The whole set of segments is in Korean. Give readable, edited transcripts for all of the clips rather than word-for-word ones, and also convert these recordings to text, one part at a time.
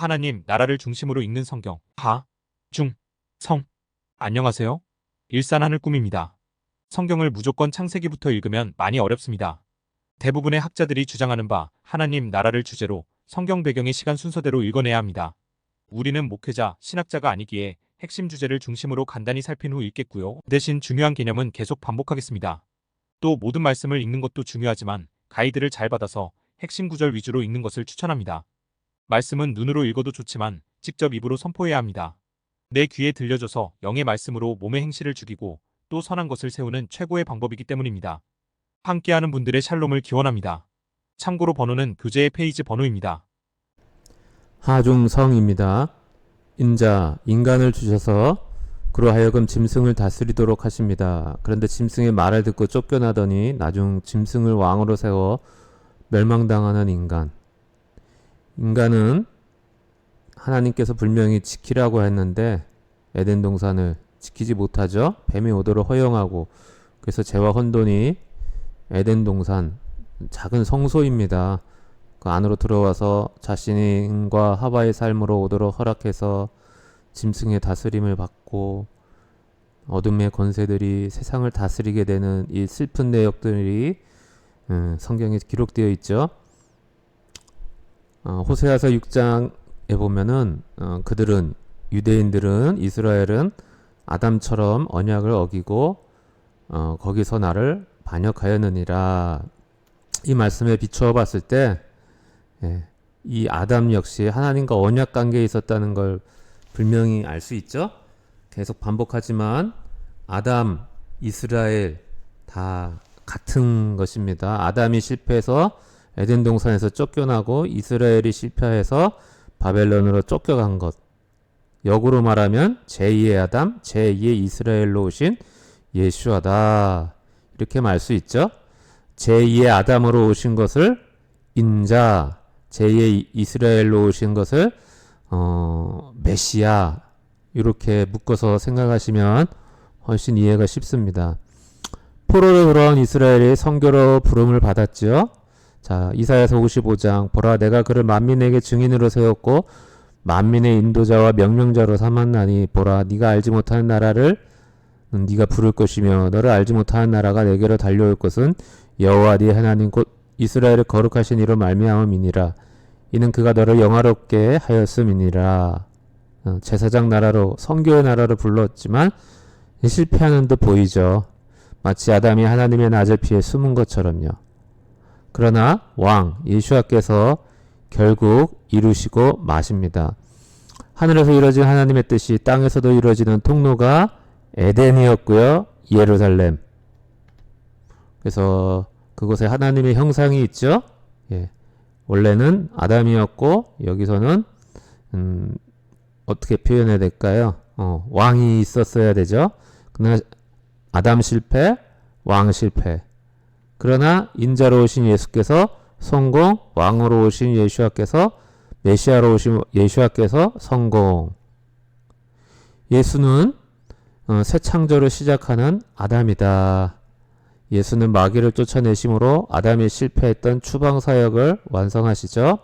하나님 나라를 중심으로 읽는 성경 하, 중, 성. 안녕하세요. 일산 하늘 꿈입니다. 성경을 무조건 창세기부터 읽으면 많이 어렵습니다. 대부분의 학자들이 주장하는 바 하나님 나라를 주제로 성경 배경의 시간 순서대로 읽어내야 합니다. 우리는 목회자, 신학자가 아니기에 핵심 주제를 중심으로 간단히 살핀 후 읽겠고요. 대신 중요한 개념은 계속 반복하겠습니다. 또 모든 말씀을 읽는 것도 중요하지만 가이드를 잘 받아서 핵심 구절 위주로 읽는 것을 추천합니다. 말씀은 눈으로 읽어도 좋지만 직접 입으로 선포해야 합니다. 내 귀에 들려줘서 영의 말씀으로 몸의 행실을 죽이고 또 선한 것을 세우는 최고의 방법이기 때문입니다. 함께하는 분들의 샬롬을 기원합니다. 참고로 번호는 교재의 페이지 번호입니다. 하중성입니다. 인자, 인간을 주셔서 그로 하여금 짐승을 다스리도록 하십니다. 그런데 짐승의 말을 듣고 쫓겨나더니 나중 짐승을 왕으로 세워 멸망당하는 인간. 인간은 하나님께서 분명히 지키라고 했는데 에덴 동산을 지키지 못하죠. 뱀이 오도록 허용하고, 그래서 죄와 혼돈이 에덴 동산 작은 성소입니다. 그 안으로 들어와서 자신과 하와의 삶으로 오도록 허락해서 짐승의 다스림을 받고 어둠의 권세들이 세상을 다스리게 되는 이 슬픈 내역들이 성경에 기록되어 있죠. 호세아서 6장에 보면은 그들은, 유대인들은, 이스라엘은 아담처럼 언약을 어기고 거기서 나를 반역하였느니라. 이 말씀에 비추어 봤을 때 이 아담 역시 하나님과 언약 관계에 있었다는 걸 분명히 알 수 있죠. 계속 반복하지만 아담, 이스라엘 다 같은 것입니다. 아담이 실패해서 에덴 동산에서 쫓겨나고 이스라엘이 실패해서 바벨론으로 쫓겨간 것. 역으로 말하면 제2의 아담, 제2의 이스라엘로 오신 예수아다. 이렇게 말 수 있죠. 제2의 아담으로 오신 것을 인자, 제2의 이스라엘로 오신 것을 메시아, 이렇게 묶어서 생각하시면 훨씬 이해가 쉽습니다. 포로로 돌아온 이스라엘이 선교로 부름을 받았죠. 자, 이사야서 55장, 보라 내가 그를 만민에게 증인으로 세웠고 만민의 인도자와 명령자로 삼았나니, 보라 네가 알지 못하는 나라를 네가 부를 것이며 너를 알지 못하는 나라가 내게로 달려올 것은 여호와 네 하나님 곧 이스라엘을 거룩하신 이로 말미암음이니라. 이는 그가 너를 영화롭게 하였음이니라. 제사장 나라로, 선교의 나라로 불렀지만 실패하는 듯 보이죠. 마치 아담이 하나님의 낯을 피해 숨은 것처럼요. 그러나 왕 예수와께서 결국 이루시고 마십니다. 하늘에서 이루어진 하나님의 뜻이 땅에서도 이루어지는 통로가 에덴이었고요. 예루살렘. 그래서 그곳에 하나님의 형상이 있죠. 원래는 아담이었고 여기서는 어떻게 표현해야 될까요? 왕이 있었어야 되죠. 그러나 아담 실패, 왕 실패. 그러나 인자로 오신 예수께서 성공, 왕으로 오신 예수와께서, 메시아로 오신 예수와께서 성공. 예수는 새 창조를 시작하는 아담이다. 예수는 마귀를 쫓아내심으로 아담이 실패했던 추방 사역을 완성하시죠.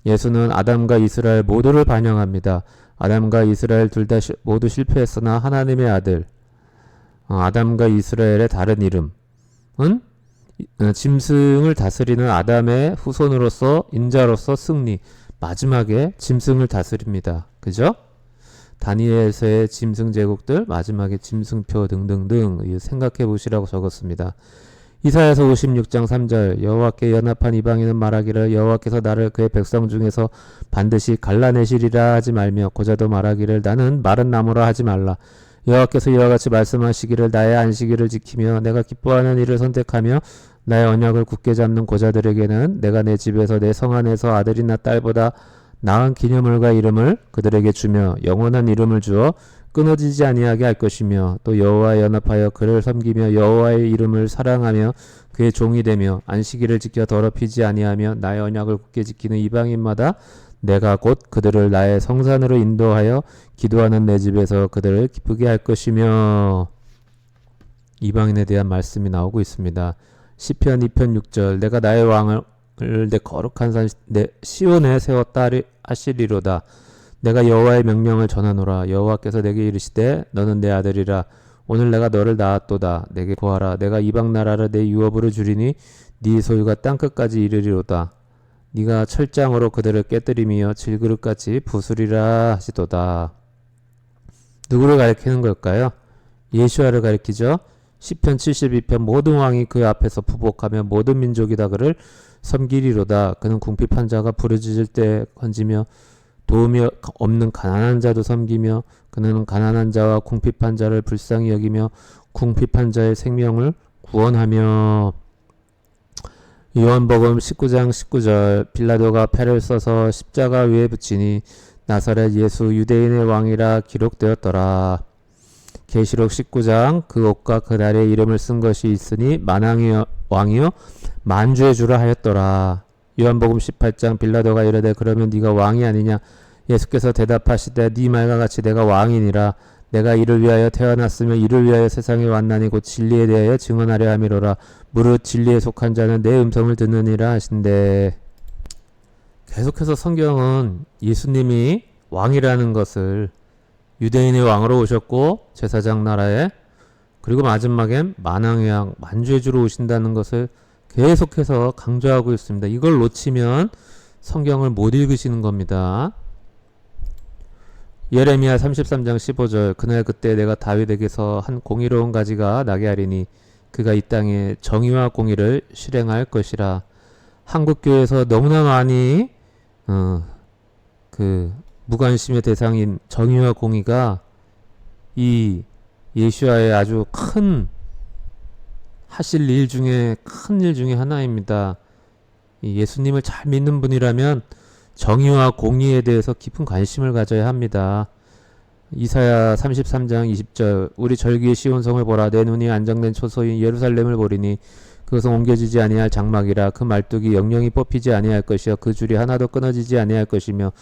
예수는 아담과 이스라엘 모두를 반영합니다. 아담과 이스라엘 둘 다 모두 실패했으나 하나님의 아들, 아담과 이스라엘의 다른 이름은 짐승을 다스리는 아담의 후손으로서, 인자로서 승리. 마지막에 짐승을 다스립니다. 그죠? 다니엘서의 짐승 제국들, 마지막에 짐승표 등등등 생각해 보시라고 적었습니다. 이사야서 56장 3절, 여호와께 연합한 이방인은 말하기를 여호와께서 나를 그의 백성 중에서 반드시 갈라내시리라 하지 말며, 고자도 말하기를 나는 마른 나무라 하지 말라. 여호와께서 이와 같이 말씀하시기를 나의 안식일을 지키며 내가 기뻐하는 일을 선택하며 나의 언약을 굳게 잡는 고자들에게는 내가 내 집에서 내 성 안에서 아들이나 딸보다 나은 기념물과 이름을 그들에게 주며 영원한 이름을 주어 끊어지지 아니하게 할 것이며, 또 여호와에 연합하여 그를 섬기며 여호와의 이름을 사랑하며 그의 종이 되며 안식일을 지켜 더럽히지 아니하며 나의 언약을 굳게 지키는 이방인마다 내가 곧 그들을 나의 성산으로 인도하여 기도하는 내 집에서 그들을 기쁘게 할 것이며. 이방인에 대한 말씀이 나오고 있습니다. 시편 2편 6절, 내가 나의 왕을 내 거룩한 산 내 시온에 세웠다 하시리로다. 내가 여호와의 명령을 전하노라. 여호와께서 내게 이르시되 너는 내 아들이라. 오늘 내가 너를 낳았도다. 내게 구하라. 내가 이방 나라를 내 유업으로 주리니 네 소유가 땅끝까지 이르리로다. 네가 철장으로 그들을 깨뜨리며 질그릇같이 부수리라 하시도다. 누구를 가리키는 걸까요? 예수야를 가리키죠. 시편 72편 모든 왕이 그 앞에서 부복하며 모든 민족이 다 그를 섬기리로다. 그는 궁핍한 자가 부르짖을 때 건지며 도움이 없는 가난한 자도 섬기며 그는 가난한 자와 궁핍한 자를 불쌍히 여기며 궁핍한 자의 생명을 구원하며. 요한복음 19장 19절 빌라도가 패를 써서 십자가 위에 붙이니 나사렛 예수 유대인의 왕이라 기록되었더라. 계시록 19장 그 옷과 그 날의 이름을 쓴 것이 있으니 만왕의 왕이요 만주의 주라 하였더라. 요한복음 18장 빌라도가 이르되 그러면 네가 왕이 아니냐. 예수께서 대답하시되 네 말과 같이 내가 왕이니라. 내가 이를 위하여 태어났으며 이를 위하여 세상에 왔나니 곧 진리에 대하여 증언하려 함이로라. 무릇 진리에 속한 자는 내 음성을 듣느니라 하신대. 계속해서 성경은 예수님이 왕이라는 것을 유대인의 왕으로 오셨고 제사장 나라에 그리고 마지막엔 만왕의 왕 만주의 주로 오신다는 것을 계속해서 강조하고 있습니다. 이걸 놓치면 성경을 못 읽으시는 겁니다. 예레미야 33장 15절 그날 그때 내가 다윗에게서 한 공의로운 가지가 나게 하리니 그가 이 땅에 정의와 공의를 실행할 것이라. 한국교회에서 너무나 많이 그 무관심의 대상인 정의와 공의가 이 예수와의 아주 큰 하실 일 중에 큰 일 중에 하나입니다. 이 예수님을 잘 믿는 분이라면 정의와 공의에 대해서 깊은 관심을 가져야 합니다. 이사야 33장 20절 우리 절기의 시온성을 보라. 내 눈이 안정된 초소인 예루살렘을 보리니 그것은 옮겨지지 아니할 장막이라. 그 말뚝이 영영이 뽑히지 아니할 것이요 그 줄이 하나도 끊어지지 아니할 것이며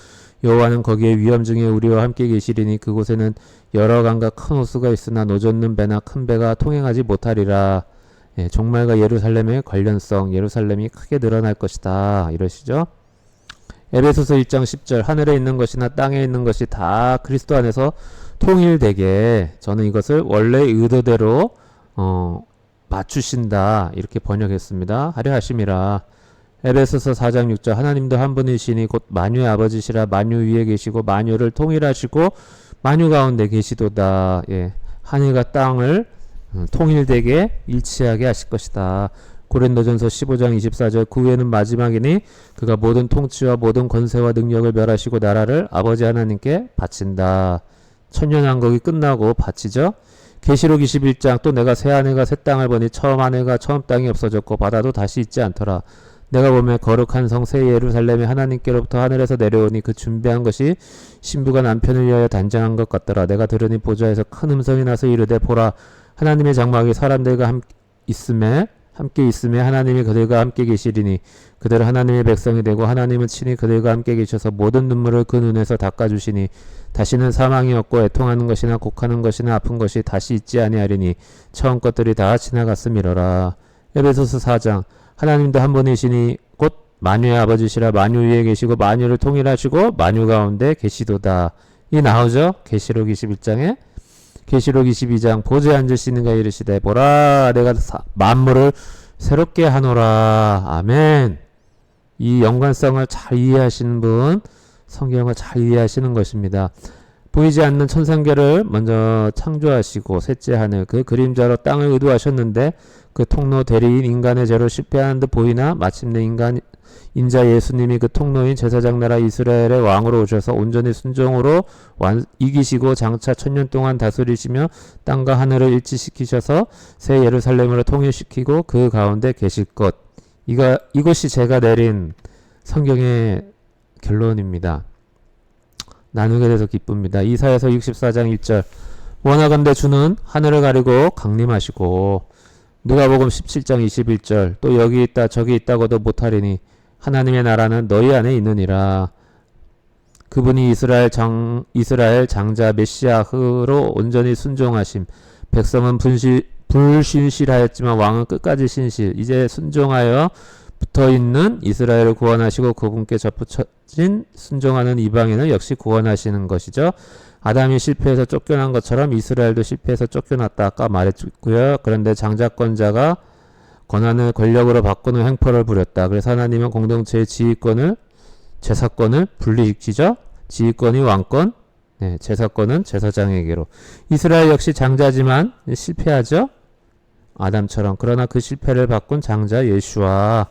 여호와는 거기에 위험 중에 우리와 함께 계시리니 그곳에는 여러 강과 큰 호수가 있으나 노젓는 배나 큰 배가 통행하지 못하리라. 예, 종말과 예루살렘의 관련성 예루살렘이 크게 늘어날 것이다 이러시죠. 에베소서 1장 10절 하늘에 있는 것이나 땅에 있는 것이 다 그리스도 안에서 통일되게 저는 이것을 원래 의도대로 맞추신다 이렇게 번역했습니다. 하려 하심이라. 에베소서 4장 6절 하나님도 한 분이시니 곧 만유의 아버지시라. 만유 위에 계시고 만유를 통일하시고 만유 가운데 계시도다. 예, 하늘과 땅을 통일되게 일치하게 하실 것이다. 고린도전서 15장 24절 그 후에는 마지막이니 그가 모든 통치와 모든 권세와 능력을 멸하시고 나라를 아버지 하나님께 바친다. 천년왕국이 끝나고 바치죠. 계시록 21장 또 내가 새 하늘과 새 땅을 보니 처음 하늘과 처음 땅이 없어졌고 바다도 다시 있지 않더라. 내가 보면 거룩한 성 새 예루살렘이 하나님께로부터 하늘에서 내려오니 그 준비한 것이 신부가 남편을 위하여 단장한 것 같더라. 내가 들으니 보좌에서 큰 음성이 나서 이르되 보라 하나님의 장막이 사람들과 함께 있음에 하나님이 그들과 함께 계시리니 그들은 하나님의 백성이 되고 하나님은 친히 그들과 함께 계셔서 모든 눈물을 그 눈에서 닦아주시니 다시는 사망이 없고 애통하는 것이나 곡하는 것이나 아픈 것이 다시 있지 아니하리니 처음 것들이 다 지나갔음이로라. 에베소서 4장 하나님도 한 분이시니 곧 만유의 아버지시라. 만유 위에 계시고 만유를 통일하시고 만유 가운데 계시도다. 이 나오죠. 계시록 21장에 계시록 22장 보좌에 앉으시는가 이르시되 보라 내가 만물을 새롭게 하노라. 아멘. 이 연관성을 잘 이해하시는 분 성경을 잘 이해하시는 것입니다. 보이지 않는 천상계를 먼저 창조하시고 셋째 하늘 그 그림자로 땅을 의도하셨는데 그 통로 대리인 인간의 죄로 실패하는 듯 보이나 마침내 인자 예수님이 그 통로인 제사장 나라 이스라엘의 왕으로 오셔서 온전히 순종으로 이기시고 장차 천년 동안 다스리시며 땅과 하늘을 일치시키셔서 새 예루살렘으로 통일시키고 그 가운데 계실 것. 이것이 제가 내린 성경의 결론입니다. 나누게 돼서 기쁩니다. 이사야서 64장 1절 원하건대 주는 하늘을 가리고 강림하시고 누가복음 17장 21절 또 여기 있다 저기 있다고도 못하리니 하나님의 나라는 너희 안에 있느니라. 그분이 이스라엘 장자 메시아흐로 온전히 순종하심. 백성은 불신실하였지만 왕은 끝까지 신실. 이제 순종하여 붙어있는 이스라엘을 구원하시고 그분께 접붙여진 순종하는 이방인을 역시 구원하시는 것이죠. 아담이 실패해서 쫓겨난 것처럼 이스라엘도 실패해서 쫓겨났다 아까 말했고요. 그런데 장자권자가 권한을 권력으로 바꾸는 횡포를 부렸다. 그래서 하나님은 공동체의 지휘권을 제사권을 분리시키죠. 지휘권이 왕권, 제사권은 제사장에게로. 이스라엘 역시 장자지만 실패하죠. 아담처럼. 그러나 그 실패를 바꾼 장자 예수와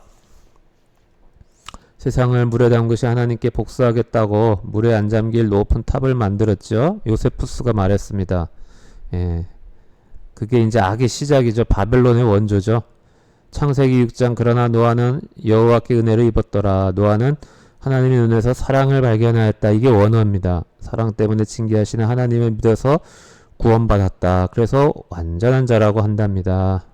세상을 물에 담그시 하나님께 복수하겠다고 물에 안 잠길 높은 탑을 만들었죠. 요세푸스가 말했습니다. 그게 이제 악의 시작이죠. 바벨론의 원조죠. 창세기 6장 그러나 노아는 여호와께 은혜를 입었더라. 노아는 하나님의 눈에서 사랑을 발견하였다. 이게 원어입니다. 사랑 때문에 징계하시는 하나님을 믿어서 구원받았다. 그래서 완전한 자라고 한답니다.